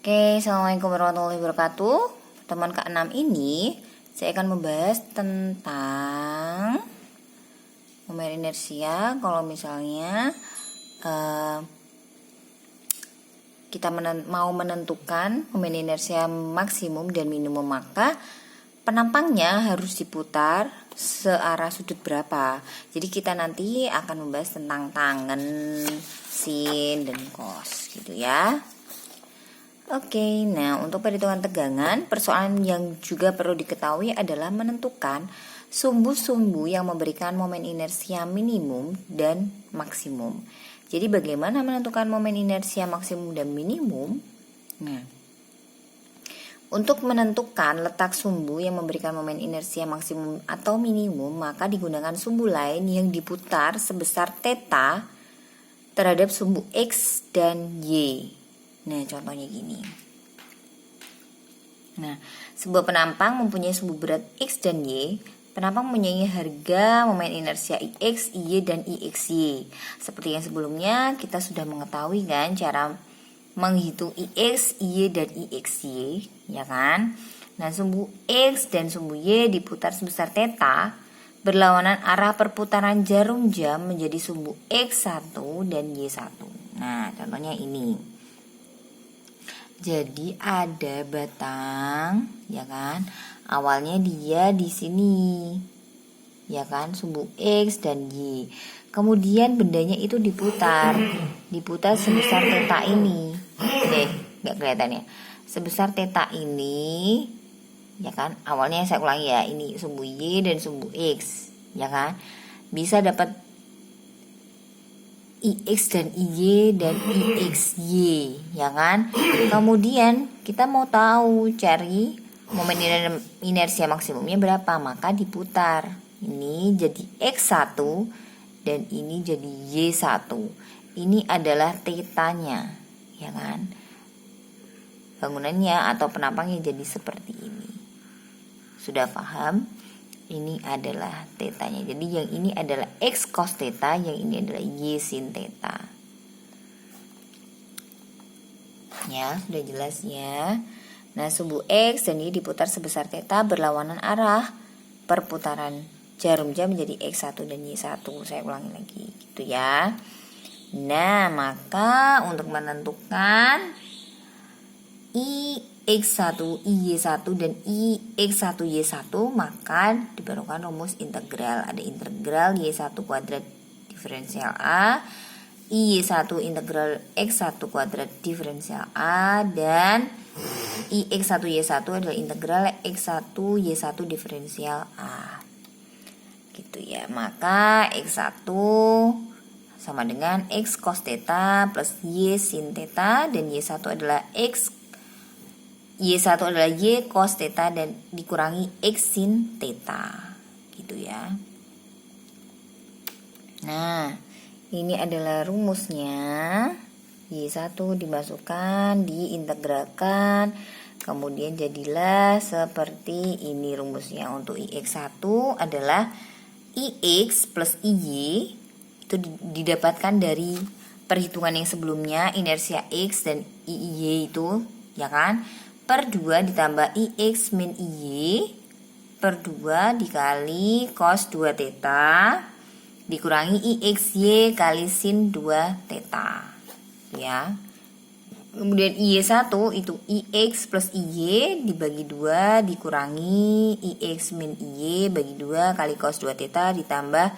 Oke, Assalamualaikum warahmatullahi wabarakatuh. Teman ke-6 ini saya akan membahas tentang momen inersia. Kalau misalnya kita mau menentukan momen inersia maksimum dan minimum, maka penampangnya harus diputar searah sudut berapa. Jadi kita nanti akan membahas tentang tangen, sin, dan kos gitu ya. Oke, nah untuk perhitungan tegangan, persoalan yang juga perlu diketahui adalah menentukan sumbu-sumbu yang memberikan momen inersia minimum dan maksimum. Jadi bagaimana menentukan momen inersia maksimum dan minimum? Nah, untuk menentukan letak sumbu yang memberikan momen inersia maksimum atau minimum, maka digunakan sumbu lain yang diputar sebesar θ terhadap sumbu X dan Y. Nah, contohnya gini. Nah, sebuah penampang mempunyai sumbu berat X dan Y. Penampang mempunyai harga momen inersia IX, IY, dan IXY. Seperti yang sebelumnya, kita sudah mengetahui kan cara menghitung IX, IY, dan IXY, ya kan? Nah, sumbu X dan sumbu Y diputar sebesar θ berlawanan arah perputaran jarum jam menjadi sumbu X1 dan Y1. Nah, contohnya ini. Jadi ada batang, ya kan? Awalnya dia di sini, ya kan? Sumbu X dan Y. Kemudian bendanya itu diputar sebesar θ ini. Nggak kelihatan ya? Sebesar θ ini, ya kan? Awalnya saya ulangi ya, ini sumbu Y dan sumbu X, ya kan? Bisa dapat IX dan IY dan IXY, ya kan? Kemudian kita mau tahu cari momen inersia maksimumnya berapa, maka diputar. Ini jadi X1 dan ini jadi Y1. Ini adalah θ-nya, ya kan? Bangunannya atau penampangnya jadi seperti ini. Sudah paham? Ini adalah θ-nya. Jadi yang ini adalah X cos θ, yang ini adalah Y sin θ. Ya, sudah jelas ya. Nah, sumbu X dan Y diputar sebesar θ berlawanan arah perputaran jarum jam menjadi X1 dan Y1. Saya ulangi lagi gitu ya. Nah, maka untuk menentukan IX1, IY1 dan IX1Y1, maka diperlukan rumus integral. Ada integral Y1 kuadrat diferensial A, IY1 integral X1 kuadrat diferensial A, dan IX1Y1 adalah integral X1Y1 diferensial A. Gitu ya. Maka X1 sama dengan X cos θ plus Y sin θ, dan Y1 adalah Y1 adalah Y cos θ dan dikurangi X sin θ, gitu ya. Nah, ini adalah rumusnya. Y1 dimasukkan, diintegralkan, kemudian jadilah seperti ini rumusnya. Untuk IX1 adalah IX plus IY, itu didapatkan dari perhitungan yang sebelumnya, inersia X dan IY itu, ya kan? Per 2 ditambah IX min IY per 2 dikali cos 2 θ dikurangi IXY kali sin 2 θ, ya. Kemudian IY1 itu IX plus IY dibagi 2 dikurangi IX min IY bagi 2 kali cos 2 θ ditambah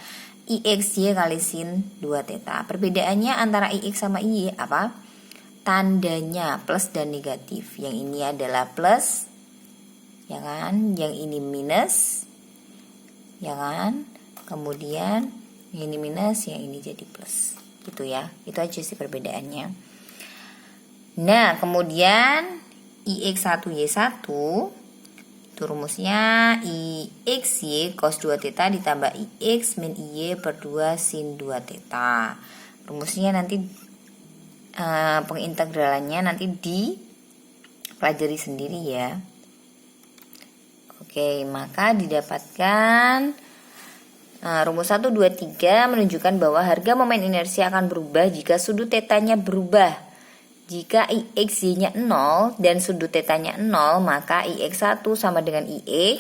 IXY kali sin 2 θ. Perbedaannya antara IX sama IY apa? Tandanya plus dan negatif. Yang ini adalah plus, ya kan? Yang ini minus, ya kan? Kemudian yang ini minus, yang ini jadi plus, gitu ya. Itu aja sih perbedaannya. Nah, kemudian IX1Y1 itu rumusnya IXY cos 2 θ ditambah IX min IY per 2 sin 2 θ. Rumusnya nanti pengintegralannya nanti dipelajari sendiri ya. Oke, maka didapatkan rumus 1, 2, 3 menunjukkan bahwa harga momen inersia akan berubah jika sudut θ-nya berubah Jika IXY-nya 0 dan sudut tetanya 0, maka IX1 sama dengan IX,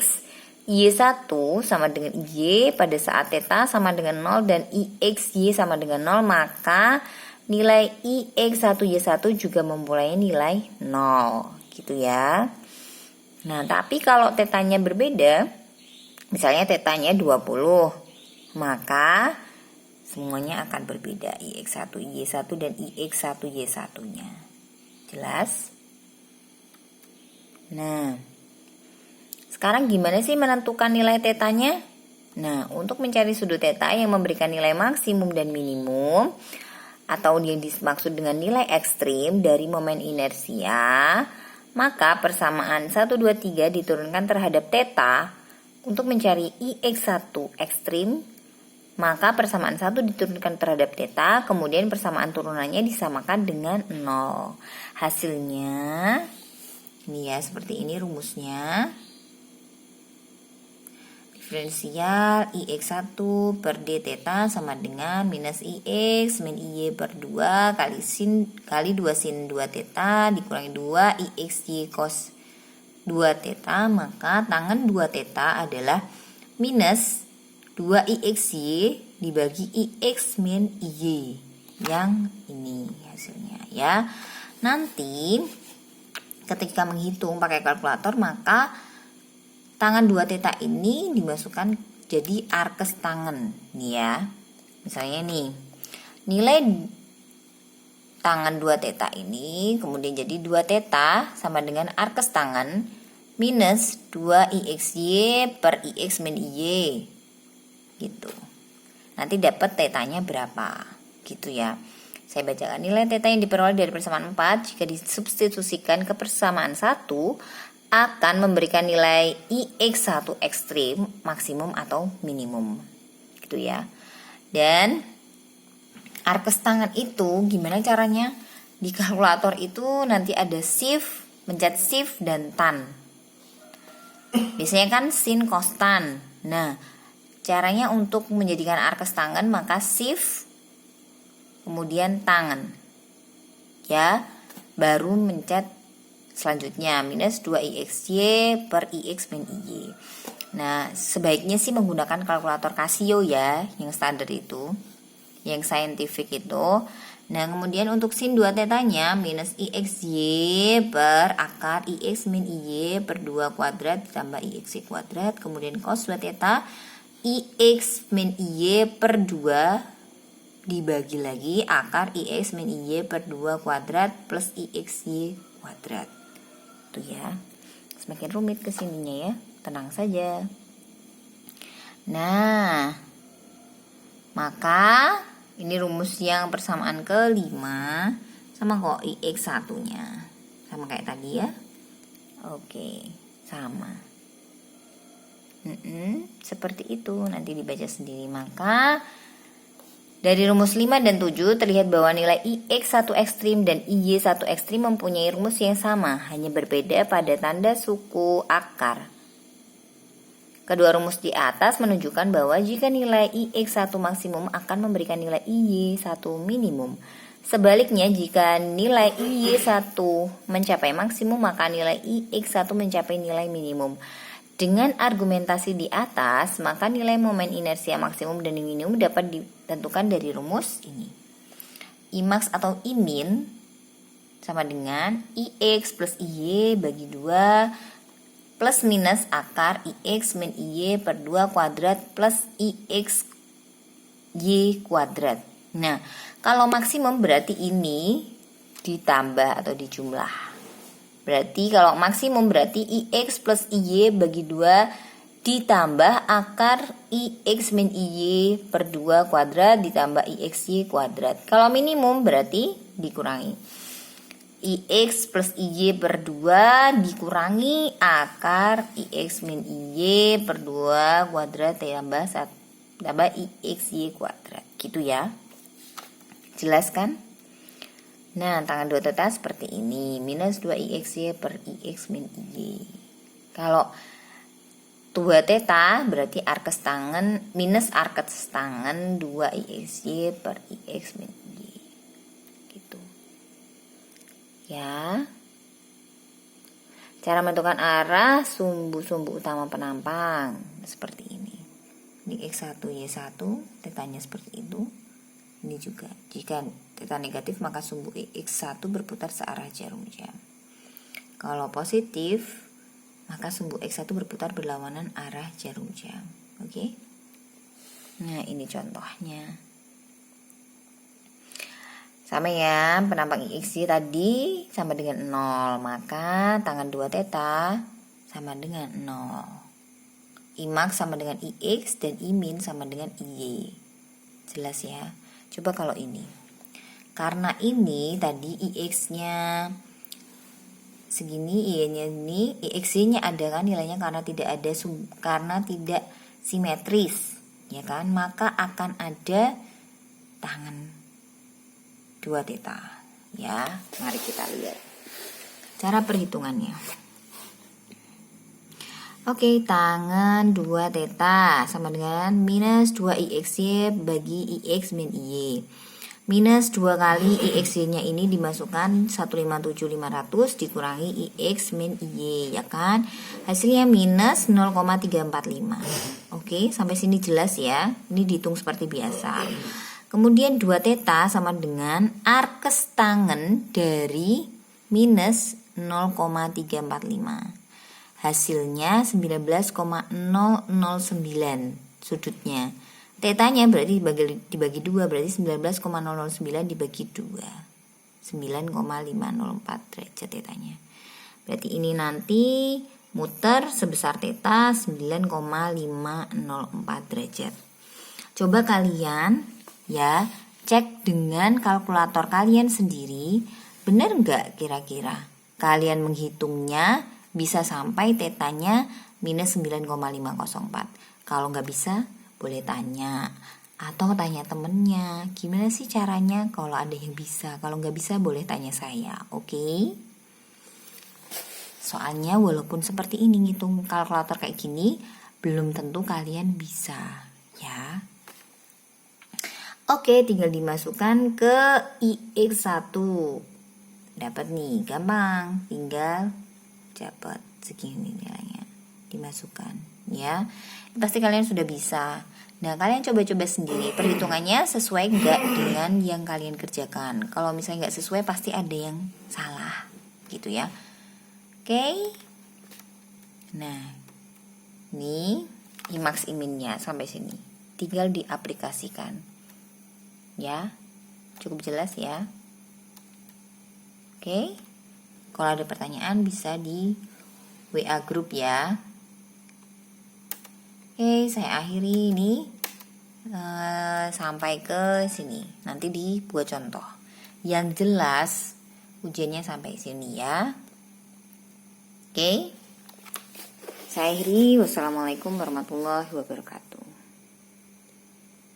Y1 sama dengan Y pada saat teta sama dengan 0 dan IXY sama dengan 0, maka nilai IX1Y1 juga mempunyai nilai 0. Gitu ya. Nah, tapi kalau tetanya berbeda, misalnya tetanya 20, maka semuanya akan berbeda, IX1Y1 dan IX1Y1-nya. Jelas? Nah, sekarang gimana sih menentukan nilai tetanya? Nah, untuk mencari sudut teta yang memberikan nilai maksimum dan minimum, atau yang dimaksud dengan nilai ekstrim dari momen inersia, maka persamaan 1, 2, 3 diturunkan terhadap teta untuk mencari IX1 ekstrim. Maka persamaan 1 diturunkan terhadap teta, kemudian persamaan turunannya disamakan dengan 0. Hasilnya, ini ya, seperti ini rumusnya. Diferensial IX1 per D teta sama dengan minus IX min IY per 2 kali 2 sin 2 teta dikurangi 2 IXY cos 2 teta, maka tangan 2 teta adalah minus 2IXY dibagi IX min IY, yang ini hasilnya ya. Nanti ketika menghitung pakai kalkulator, maka tangan 2 teta ini dimasukkan jadi arkes tangan nih ya. Misalnya nih, nilai tangan 2 teta ini kemudian jadi 2 teta sama dengan arkes tangan minus 2IXY per IX min IY. Gitu. Nanti dapat tetanya berapa, gitu ya. Saya bacakan nilai teta yang diperoleh dari persamaan 4 jika disubstitusikan ke persamaan 1 akan memberikan nilai IX1 ekstrim, maksimum atau minimum. Gitu ya. Dan arkes tangan itu gimana caranya? Di kalkulator itu nanti ada shift, pencet shift dan tan. Biasanya kan sin cos tan. Nah, caranya untuk menjadikan arkes tangan, maka shift kemudian tangan ya, baru mencet selanjutnya minus 2IXY per IX min IY. Nah, sebaiknya sih menggunakan kalkulator Casio ya, yang standar itu, yang scientific itu. Nah, kemudian untuk sin 2 tetanya minus IXY per akar IX min IY per 2 kuadrat ditambah IXY kuadrat, kemudian cos 2 teta IX min IY per 2 dibagi lagi akar IX min IY per 2 kuadrat plus IXY kuadrat. Tuh ya. Semakin rumit kesininya ya. Tenang saja. Nah, maka ini rumus yang persamaan kelima, sama kok IX1 nya. Sama kayak tadi ya. Oke, sama. Seperti itu, nanti dibaca sendiri. Maka dari rumus 5 dan 7 terlihat bahwa nilai IX1 ekstrim dan IY1 ekstrim mempunyai rumus yang sama, hanya berbeda pada tanda suku akar. Kedua rumus di atas menunjukkan bahwa jika nilai IX1 maksimum akan memberikan nilai IY1 minimum. Sebaliknya, jika nilai IY1 mencapai maksimum, maka nilai IX1 mencapai nilai minimum. Dengan argumentasi di atas, maka nilai momen inersia maksimum dan minimum dapat ditentukan dari rumus ini. Imax atau Imin sama dengan IX plus IY bagi 2 plus minus akar IX min IY per 2 kuadrat plus IXY kuadrat. Nah, kalau maksimum berarti ini ditambah atau dijumlah. Berarti kalau maksimum berarti IX plus IY bagi 2 ditambah akar IX min IY per 2 kuadrat ditambah IXY kuadrat. Kalau minimum berarti dikurangi. IX plus IY per 2 dikurangi akar IX min IY per 2 kuadrat tambah IXY kuadrat. Gitu ya. Jelas kan? Nah, tangan 2 teta seperti ini, minus 2IXY per IX min IY. Kalau 2 teta berarti arkes tangan minus arkes tangan 2IXY per IX min IY. Gitu. Ya. Cara menentukan arah sumbu-sumbu utama penampang seperti ini. Ini X1 Y1, tetanya seperti itu. Ini juga, jika teta negatif maka sumbu X1 berputar searah jarum jam. Kalau positif, maka sumbu X1 berputar berlawanan arah jarum jam. Oke? Nah, ini contohnya. Sama ya, penampang IX tadi sama dengan 0, maka tangan 2 teta sama dengan 0. Imax sama dengan IX dan Imin sama dengan IY. Jelas ya? Coba kalau ini. Karena ini tadi IX-nya segini, Y-nya ini, IX-nya ada kan nilainya karena tidak simetris, ya kan? Maka akan ada tangan 2 teta. Ya, mari kita lihat cara perhitungannya. Oke, tangan 2 teta sama dengan minus 2 IXY bagi IX min IY. Minus 2 kali IXY-nya ini dimasukkan 157.500 dikurangi IX min IY, ya kan? Hasilnya minus 0,345. Oke, sampai sini jelas ya. Ini dihitung seperti biasa. Kemudian 2 teta sama dengan arkes tangan dari minus 0,345. Hasilnya 19,009 sudutnya. Tetanya berarti dibagi 2, berarti 19,009 dibagi 2. 9,504 derajat tetanya. Berarti ini nanti muter sebesar teta 9,504 derajat. Coba kalian ya cek dengan kalkulator kalian sendiri, benar nggak kira-kira kalian menghitungnya bisa sampai tetanya minus 9,504. Kalau nggak bisa boleh tanya atau tanya temennya gimana sih caranya. Kalau ada yang bisa, kalau nggak bisa boleh tanya saya. Oke? Soalnya walaupun seperti ini ngitung kalkulator kayak gini belum tentu kalian bisa ya. Oke, tinggal dimasukkan ke IX1. Dapat nih, gampang. Tinggal dapat segini nilainya. Dimasukkan, ya. Pasti kalian sudah bisa. Nah, kalian coba-coba sendiri. Perhitungannya sesuai nggak dengan yang kalian kerjakan. Kalau misalnya nggak sesuai, pasti ada yang salah. Gitu ya. Oke. Nah, ini IMAX IMIN-nya sampai sini. Tinggal diaplikasikan. Ya, cukup jelas ya. Oke, kalau ada pertanyaan bisa di WA grup ya. Oke, saya akhiri ini sampai ke sini. Nanti dibuat contoh. Yang jelas ujiannya sampai sini ya. Oke, saya akhiri. Wassalamualaikum warahmatullahi wabarakatuh.